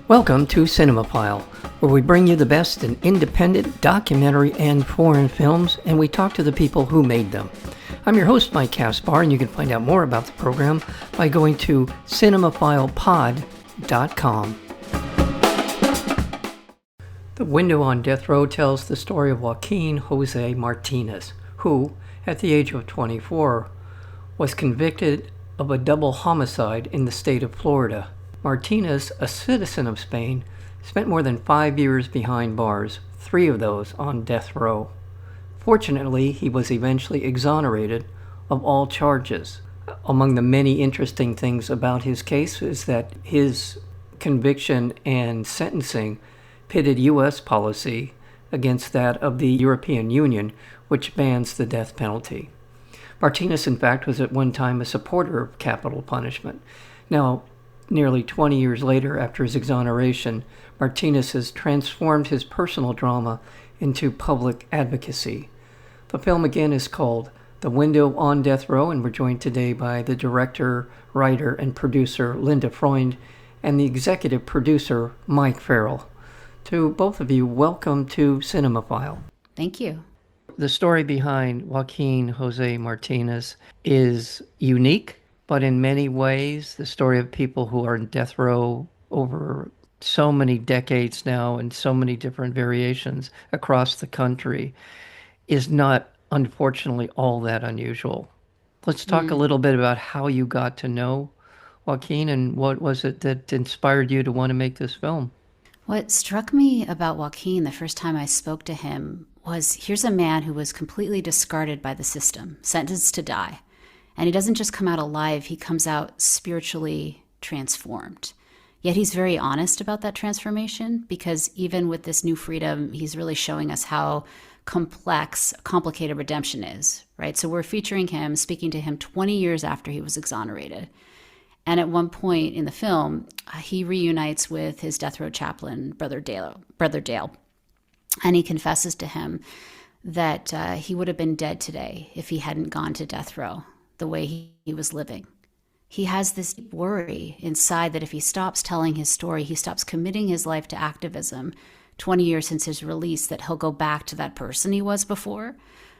Welcome to Cinemafile, where we bring you the best in independent, documentary, and foreign films, and we talk to the people who made them. I'm your host, Mike Caspar, and you can find out more about the program by going to cinemafilepod.com. The Window on Death Row tells the story of Joaquín José Martínez, who, at the age of 24, was convicted of a double homicide in the state of Florida. Martínez, a citizen of Spain, spent more than 5 years behind bars, 3 of those on death row. Fortunately, he was eventually exonerated of all charges. Among the many interesting things about his case is that his conviction and sentencing pitted U.S. policy against that of the European Union, which bans the death penalty. Martínez, in fact, was at one time a supporter of capital punishment. Now, nearly 20 years later, after his exoneration, Martínez has transformed his personal drama into public advocacy. The film, again, is called The Window on Death Row, and we're joined today by the director, writer, and producer, Linda Freund, and the executive producer, Mike Farrell. To both of you, welcome to Cinemafile. Thank you. The story behind Joaquín José Martínez is unique, but in many ways, the story of people who are in death row over so many decades now and so many different variations across the country is not, unfortunately, all that unusual. Let's talk a little bit about how you got to know Joaquín and what was it that inspired you to want to make this film? What struck me about Joaquín the first time I spoke to him was here's a man who was completely discarded by the system, sentenced to die. And he doesn't just come out alive, he comes out spiritually transformed. Yet he's very honest about that transformation because even with this new freedom, he's really showing us how complicated redemption is, right? So we're featuring him, speaking to him 20 years after he was exonerated. And at one point in the film, he reunites with his death row chaplain, Brother Dale. And he confesses to him that he would have been dead today if he hadn't gone to death row the way he was living. He has this worry inside that if he stops telling his story, he stops committing his life to activism 20 years since his release, that he'll go back to that person he was before.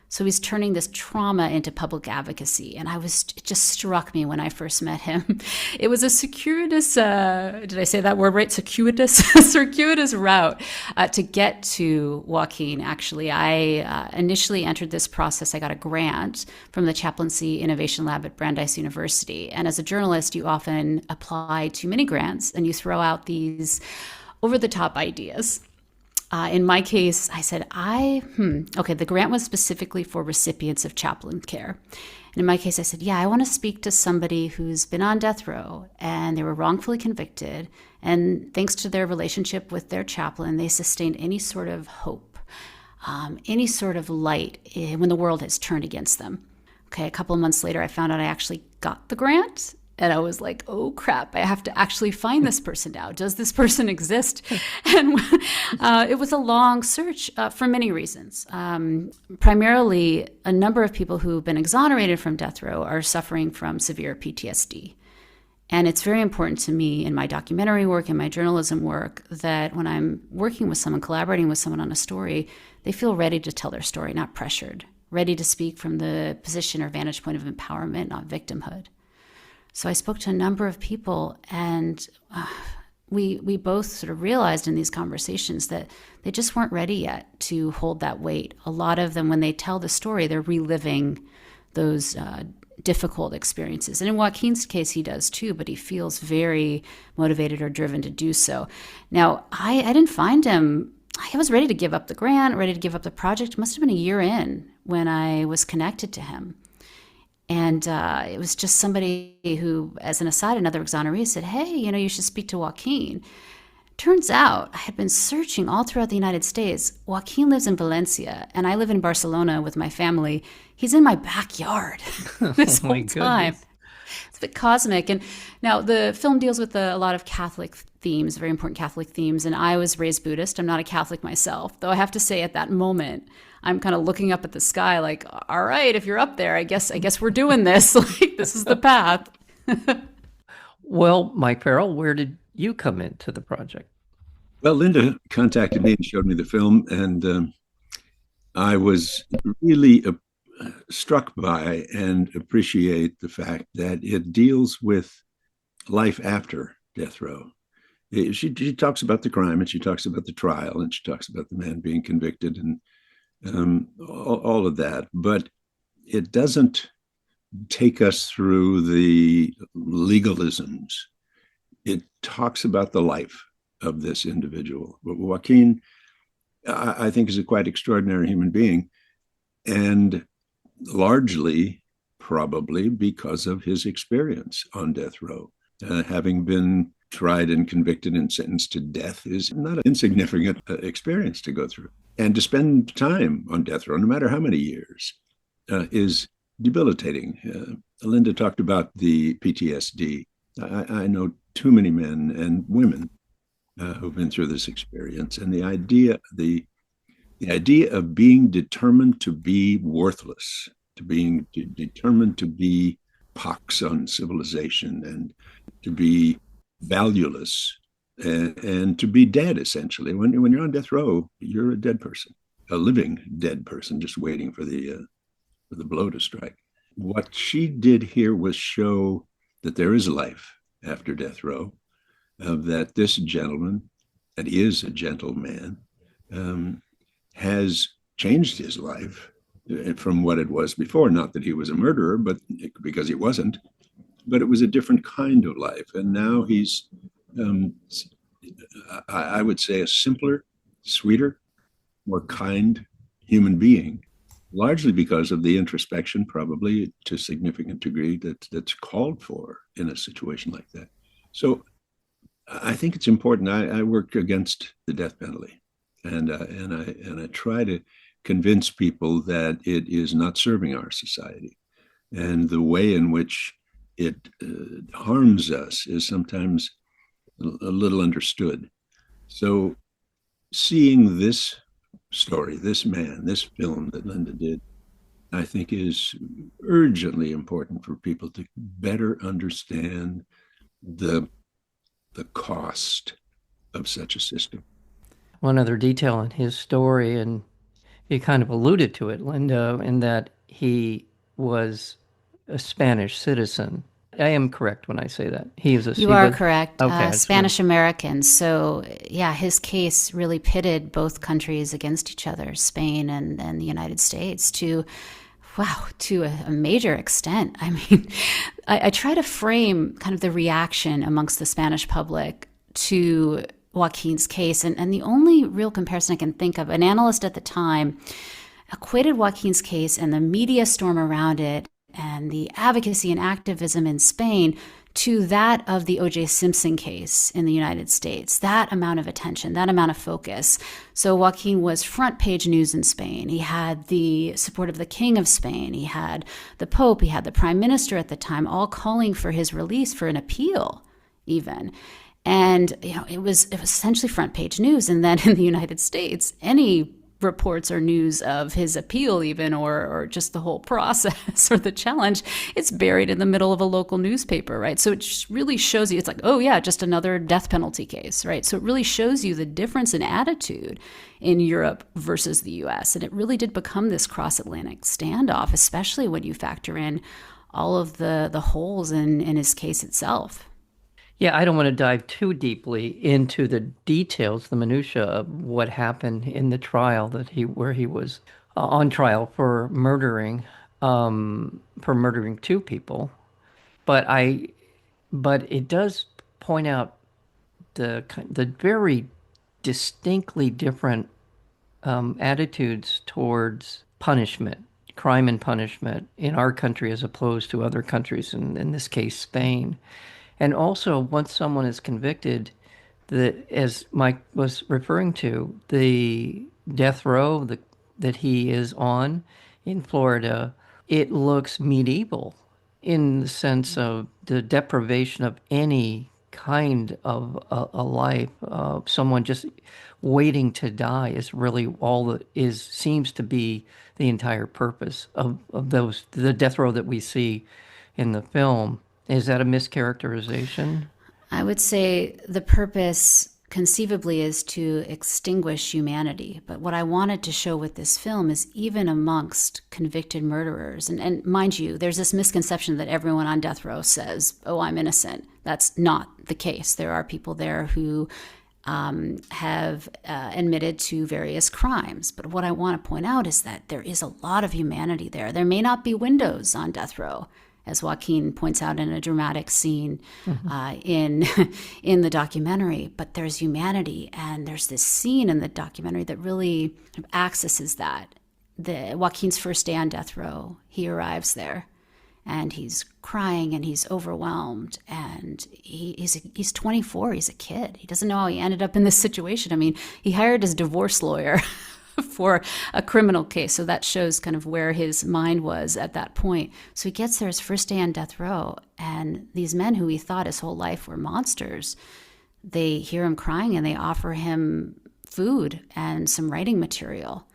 So he's turning this trauma into public advocacy. And it just struck me when I first met him. It was a circuitous, did I say that word right? Circuitous route to get to Joaquín. Actually, I initially entered this process. I got a grant from the Chaplaincy Innovation Lab at Brandeis University. And as a journalist, you often apply to many grants and you throw out these over-the-top ideas. In my case, I said, the grant was specifically for recipients of chaplain care. And in my case, I said, I want to speak to somebody who's been on death row and they were wrongfully convicted. And thanks to their relationship with their chaplain, they sustained any sort of hope, any sort of light when the world has turned against them. Okay, a couple of months later, I found out I actually got the grant. And I was like, oh, crap, I have to actually find this person now. Does this person exist? And it was a long search for many reasons. Primarily, a number of people who've been exonerated from death row are suffering from severe PTSD. And it's very important to me in my documentary work and my journalism work that when I'm working with someone, collaborating with someone on a story, they feel ready to tell their story, not pressured, ready to speak from the position or vantage point of empowerment, not victimhood. So I spoke to a number of people, and we both sort of realized in these conversations that they just weren't ready yet to hold that weight. A lot of them, when they tell the story, they're reliving those difficult experiences. And in Joaquín's case, he does too, but he feels very motivated or driven to do so. Now, I didn't find him. I was ready to give up the grant, ready to give up the project. It must have been a year in when I was connected to him. And it was just somebody who, as an aside, another exoneree said, hey, you should speak to Joaquín. Turns out I had been searching all throughout the United States. Joaquín lives in Valencia, and I live in Barcelona with my family. He's in my backyard this whole time. Goodness. It's a bit cosmic. And now the film deals with a lot of Catholic themes, very important Catholic themes. And I was raised Buddhist. I'm not a Catholic myself, though I have to say at that moment, I'm kind of looking up at the sky like, all right, if you're up there, I guess we're doing this. Like, this is the path. Well, Mike Farrell, where did you come into the project? Well, Linda contacted me and showed me the film, and I was really struck by and appreciate the fact that it deals with life after death row. She talks about the crime, and she talks about the trial, and she talks about the man being convicted, and all of that. But it doesn't take us through the legalisms. It talks about the life of this individual. Joaquin, I think, is a quite extraordinary human being, and largely probably because of his experience on death row. Having been tried and convicted and sentenced to death is not an insignificant experience to go through. And to spend time on death row, no matter how many years, is debilitating. Linda talked about the PTSD. I know too many men and women who've been through this experience, and the idea of being determined to be worthless, to being determined to be pox on civilization, and to be valueless, and to be dead, essentially. When you're on death row, you're a dead person, a living dead person, just waiting for the blow to strike. What she did here was show that there is life after death row, that this gentleman, that he is a gentleman, has changed his life from what it was before. Not that he was a murderer, but because he wasn't, but it was a different kind of life. And now he's, I would say, a simpler, sweeter, more kind human being, largely because of the introspection, probably to a significant degree, that's called for in a situation like that. So I think it's important. I work against the death penalty, and I try to convince people that it is not serving our society, and the way in which it harms us is sometimes a little understood. So seeing this story, this man, this film that Linda did, I think is urgently important for people to better understand the cost of such a system. One other detail in his story, and you kind of alluded to it, Linda, in that he was a Spanish citizen. I am correct when I say that. You are correct. Okay, Spanish American. So, yeah, his case really pitted both countries against each other, Spain and the United States, to a major extent. I mean, I try to frame kind of the reaction amongst the Spanish public to Joaquin's case. And the only real comparison I can think of, an analyst at the time equated Joaquin's case and the media storm around it and the advocacy and activism in Spain to that of the O.J. Simpson case in the United States. That amount of attention, that amount of focus. So Joaquin was front page news in Spain. He had the support of the King of Spain. He had the Pope. He had the Prime Minister at the time, all calling for his release, for an appeal even. And it was essentially front page news. And then in the United States, any reports or news of his appeal even, or just the whole process or the challenge, it's buried in the middle of a local newspaper, right? So it just really shows you, it's like, oh yeah, just another death penalty case, right? So it really shows you the difference in attitude in Europe versus the US. And it really did become this cross-Atlantic standoff, especially when you factor in all of the holes in his case itself. Yeah, I don't want to dive too deeply into the details, the minutia of what happened in the trial where he was on trial for murdering two people. But it does point out the very distinctly different attitudes towards punishment, crime and punishment in our country as opposed to other countries, in this case, Spain. And also, once someone is convicted, as Mike was referring to, the death row that he is on in Florida, it looks medieval in the sense of the deprivation of any kind of a life. Someone just waiting to die is really all that seems to be the entire purpose of the death row that we see in the film. Is that a mischaracterization? I would say the purpose conceivably is to extinguish humanity. But what I wanted to show with this film is even amongst convicted murderers, and mind you, there's this misconception that everyone on death row says, oh, I'm innocent. That's not the case. There are people there who have admitted to various crimes. But what I want to point out is that there is a lot of humanity there. There may not be windows on death row, as Joaquin points out in a dramatic scene in the documentary, but there's humanity, and there's this scene in the documentary that really accesses that. Joaquin's first day on death row, he arrives there, and he's crying and he's overwhelmed, and he's 24, he's a kid. He doesn't know how he ended up in this situation. I mean, he hired his divorce lawyer for a criminal case. So that shows kind of where his mind was at that point. So he gets there his first day on death row, and these men who he thought his whole life were monsters, they hear him crying and they offer him food and some writing material,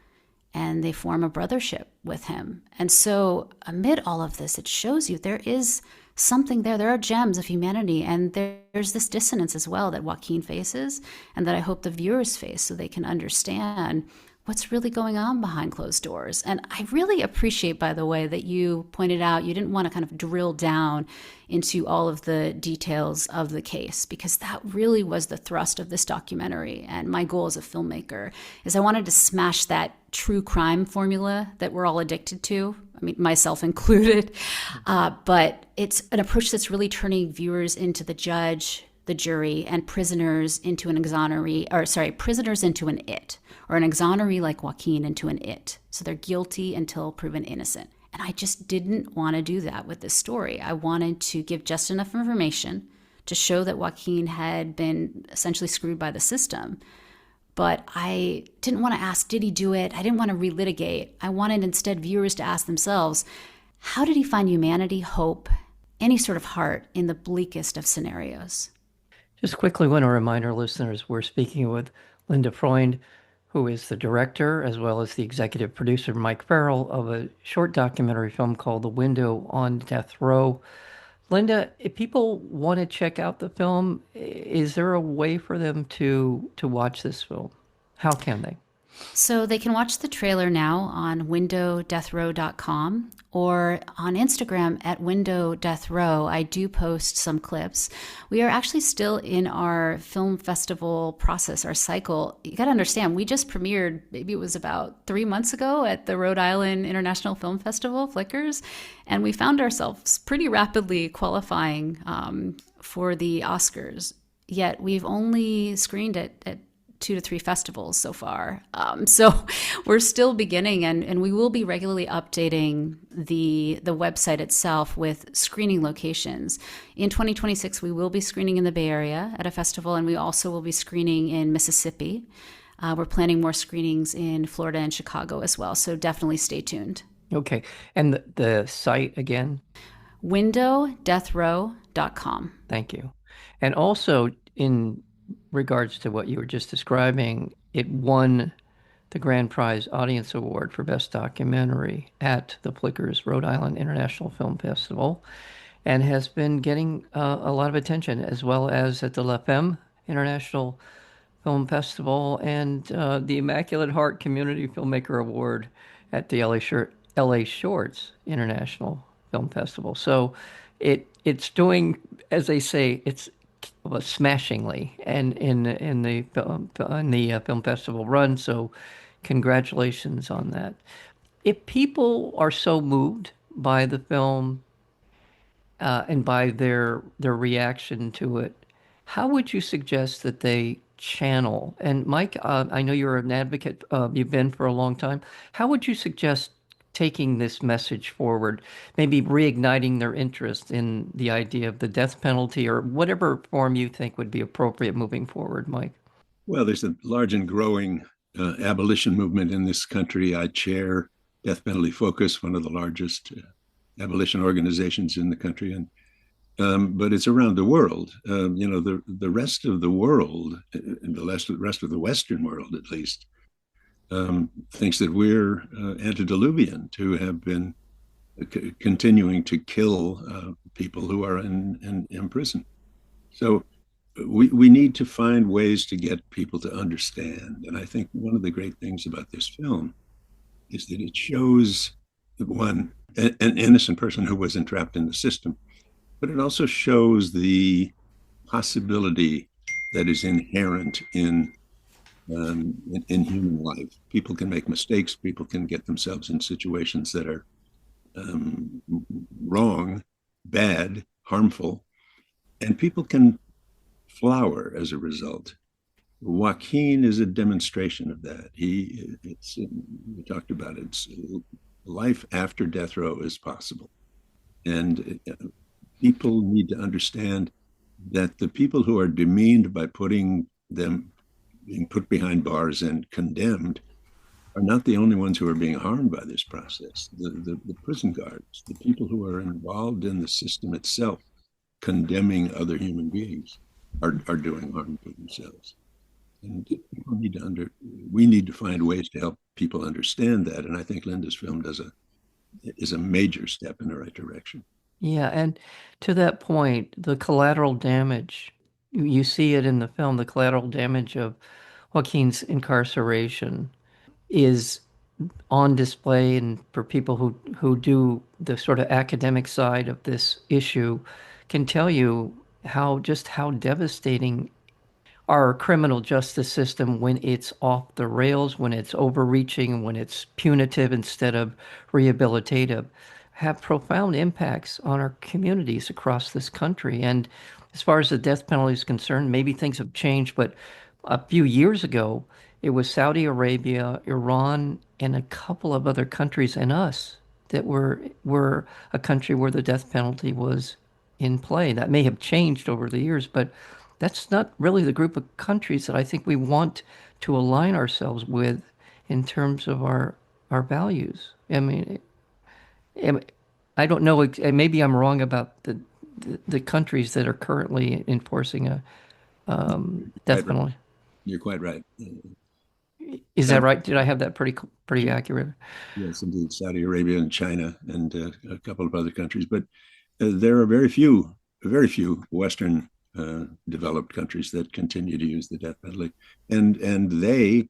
and they form a brothership with him. And so amid all of this, it shows you there is something there. There are gems of humanity, and there's this dissonance as well that Joaquin faces, and that I hope the viewers face, so they can understand what's really going on behind closed doors. And I really appreciate, by the way, that you pointed out you didn't want to kind of drill down into all of the details of the case, because that really was the thrust of this documentary. And my goal as a filmmaker is I wanted to smash that true crime formula that we're all addicted to. I mean, myself included. But it's an approach that's really turning viewers into the judge, the jury, and prisoners into an prisoners into an it, or an exoneree like Joaquin into an it. So they're guilty until proven innocent. And I just didn't want to do that with this story. I wanted to give just enough information to show that Joaquin had been essentially screwed by the system. But I didn't want to ask, did he do it? I didn't want to relitigate. I wanted instead viewers to ask themselves, how did he find humanity, hope, any sort of heart in the bleakest of scenarios? Just quickly want to remind our listeners we're speaking with Linda Freund, who is the director as well as the executive producer, Mike Farrell, of a short documentary film called The Window on Death Row. Linda, if people want to check out the film, is there a way for them to watch this film? How can they? So they can watch the trailer now on windowdeathrow.com or on Instagram at windowdeathrow. I do post some clips. We are actually still in our film festival process, our cycle. You got to understand, we just premiered, maybe it was about 3 months ago at the Rhode Island International Film Festival, Flickers, and we found ourselves pretty rapidly qualifying for the Oscars. Yet we've only screened it at 2 to 3 festivals so far. So we're still beginning, and we will be regularly updating the website itself with screening locations. In 2026, we will be screening in the Bay Area at a festival, and we also will be screening in Mississippi. We're planning more screenings in Florida and Chicago as well, so definitely stay tuned. Okay. And the site again? windowdeathrow.com. Thank you. And also, in regards to what you were just describing, it won the Grand Prize Audience Award for Best Documentary at the Flickers Rhode Island International Film Festival, and has been getting a lot of attention, as well as at the La Femme International Film Festival and the Immaculate Heart Community Filmmaker Award at the LA Shorts International Film Festival. So it's doing, as they say, it's smashingly and in the film festival run. So congratulations on that. If people are so moved by the film and by their reaction to it, how would you suggest that they channel? And Mike, I know you're an advocate, you've been for a long time. How would you suggest taking this message forward, maybe reigniting their interest in the idea of the death penalty, or whatever form you think would be appropriate moving forward, Mike? Well, there's a large and growing abolition movement in this country. I chair Death Penalty Focus, one of the largest abolition organizations in the country, and but it's around the world. The rest of the world, the rest of the Western world at least, thinks that we're antediluvian to have been continuing to kill people who are in prison. So we need to find ways to get people to understand. And I think one of the great things about this film is that it shows one an innocent person who was entrapped in the system, but it also shows the possibility that is inherent in human life. People can make mistakes. People can get themselves in situations that are um, wrong, bad, harmful, and people can flower as a result. Joaquin is a demonstration of that. We talked about it. It's, life after death row is possible, and people need to understand that the people who are demeaned by putting them being put behind bars and condemned are not the only ones who are being harmed by this process. The prison guards, the people who are involved in the system itself, condemning other human beings, are doing harm to themselves. And we need to find ways to help people understand that. And I think Linda's film is a major step in the right direction. Yeah, and to that point, the collateral damage, you see it in the film, the collateral damage of Joaquin's incarceration is on display, and for people who do the sort of academic side of this issue can tell you how devastating our criminal justice system, when it's off the rails, when it's overreaching, when it's punitive instead of rehabilitative, have profound impacts on our communities across this country. And as far as the death penalty is concerned, maybe things have changed, but a few years ago, it was Saudi Arabia, Iran, and a couple of other countries, and us, that were a country where the death penalty was in play. That may have changed over the years, but that's not really the group of countries that I think we want to align ourselves with in terms of our values. I mean, I don't know. Maybe I'm wrong about the countries that are currently enforcing a death Right, right. penalty. You're quite right. Is that Saudi, right? Did I have that pretty accurate? yes, indeed, Saudi Arabia and China and a couple of other countries, but there are very few Western developed countries that continue to use the death penalty, and they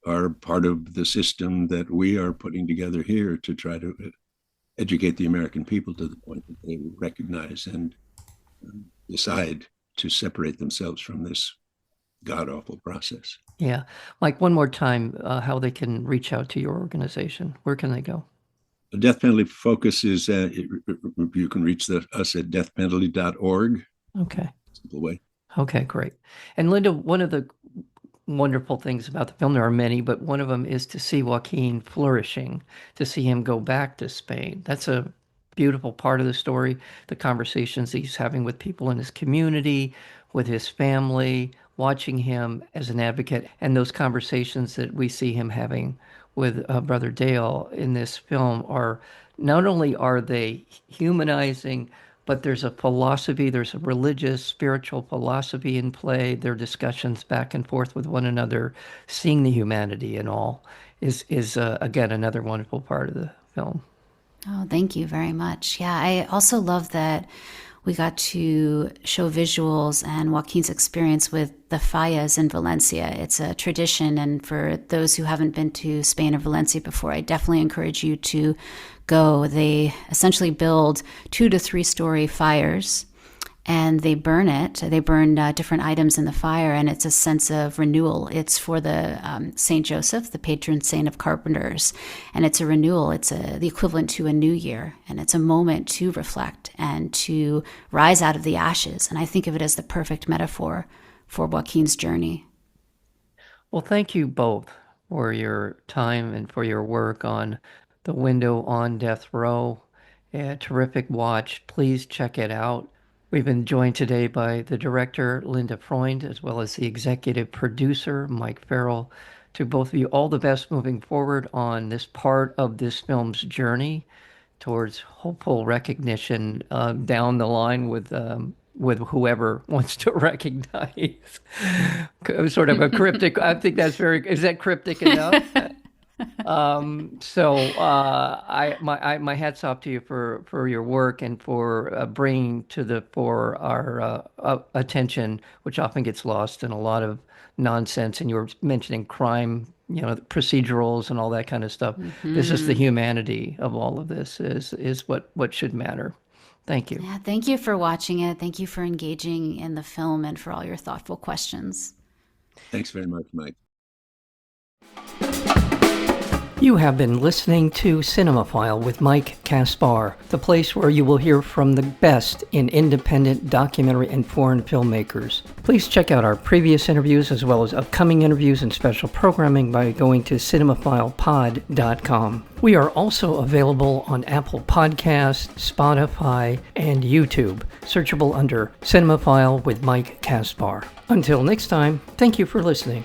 are part of the system that we are putting together here to try to educate the American people to the point that they recognize and decide to separate themselves from this god awful process. Yeah. Like one more time, how they can reach out to your organization. Where can they go? The death penalty focus is you can reach us at deathpenalty.org. Okay. Simple way. Okay, great. And Linda, one of the wonderful things about the film, there are many, but one of them is to see Joaquin flourishing, to see him go back to Spain. That's a beautiful part of the story, the conversations he's having with people in his community, with his family, watching him as an advocate, and those conversations that we see him having with Brother Dale in this film are not only are they humanizing, but there's a philosophy, there's a religious, spiritual philosophy in play. Their discussions back and forth with one another, seeing the humanity in all, is again another wonderful part of the film. Oh, thank you very much. Yeah, I also love that we got to show visuals and Joaquin's experience with the fallas in Valencia. It's a tradition, and for those who haven't been to Spain or Valencia before, I definitely encourage you to go. They essentially build 2 to 3 story fires, and they burn it. They burn different items in the fire, and it's a sense of renewal. It's for the Saint Joseph, the patron saint of carpenters, and it's a renewal. It's the equivalent to a new year, and it's a moment to reflect and to rise out of the ashes. And I think of it as the perfect metaphor for Joaquin's journey. Well, thank you both for your time and for your work on The Window on Death Row. A terrific watch. Please check it out. We've been joined today by the director, Linda Freund, as well as the executive producer, Mike Farrell. To both of you, all the best moving forward on this part of this film's journey towards hopeful recognition down the line with whoever wants to recognize. Sort of a cryptic. I think that's very. Is that cryptic enough? My hats off to you for your work and for bringing to the fore our attention, which often gets lost in a lot of nonsense. And you were mentioning crime, procedurals and all that kind of stuff. This is the humanity of all of this is what should matter. Thank you. Yeah, thank you for watching it. Thank you for engaging in the film and for all your thoughtful questions. Thanks very much, Mike. You have been listening to Cinemafile with Mike Kaspar, the place where you will hear from the best in independent documentary and foreign filmmakers. Please check out our previous interviews as well as upcoming interviews and special programming by going to cinemafilepod.com. We are also available on Apple Podcasts, Spotify, and YouTube, searchable under Cinemafile with Mike Kaspar. Until next time, thank you for listening.